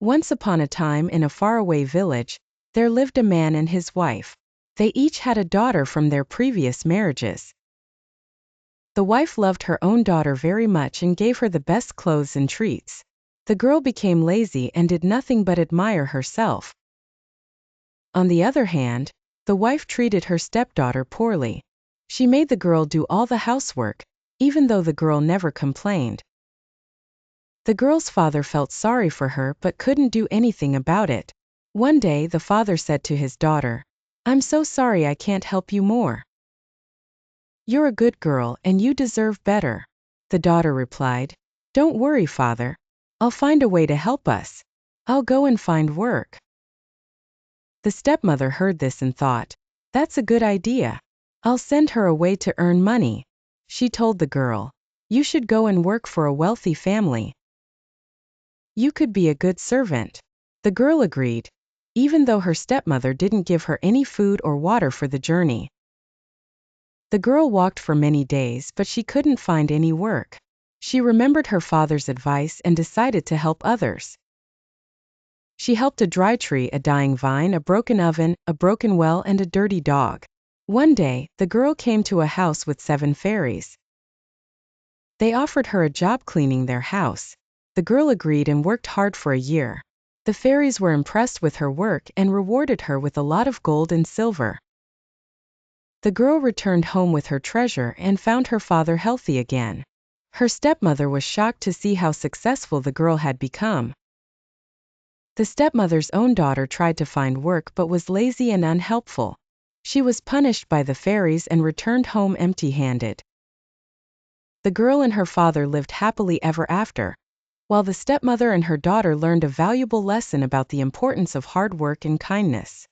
Once upon a time in a faraway village, there lived a man and his wife. They each had a daughter from their previous marriages. The wife loved her own daughter very much and gave her the best clothes and treats. The girl became lazy and did nothing but admire herself. On the other hand, the wife treated her stepdaughter poorly. She made the girl do all the housework, even though the girl never complained. The girl's father felt sorry for her but couldn't do anything about it. One day the father said to his daughter, "I'm so sorry I can't help you more. You're a good girl and you deserve better." The daughter replied, "Don't worry, father. I'll find a way to help us. I'll go and find work." The stepmother heard this and thought, "That's a good idea. I'll send her away to earn money." She told the girl, "You should go and work for a wealthy family. You could be a good servant." The girl agreed, even though her stepmother didn't give her any food or water for the journey. The girl walked for many days but she couldn't find any work. She remembered her father's advice and decided to help others. She helped a dry tree, a dying vine, a broken oven, a broken well, and a dirty dog. One day, the girl came to a house with 7 fairies. They offered her a job cleaning their house. The girl agreed and worked hard for a year. The fairies were impressed with her work and rewarded her with a lot of gold and silver. The girl returned home with her treasure and found her father healthy again. Her stepmother was shocked to see how successful the girl had become. The stepmother's own daughter tried to find work but was lazy and unhelpful. She was punished by the fairies and returned home empty-handed. The girl and her father lived happily ever after, while the stepmother and her daughter learned a valuable lesson about the importance of hard work and kindness.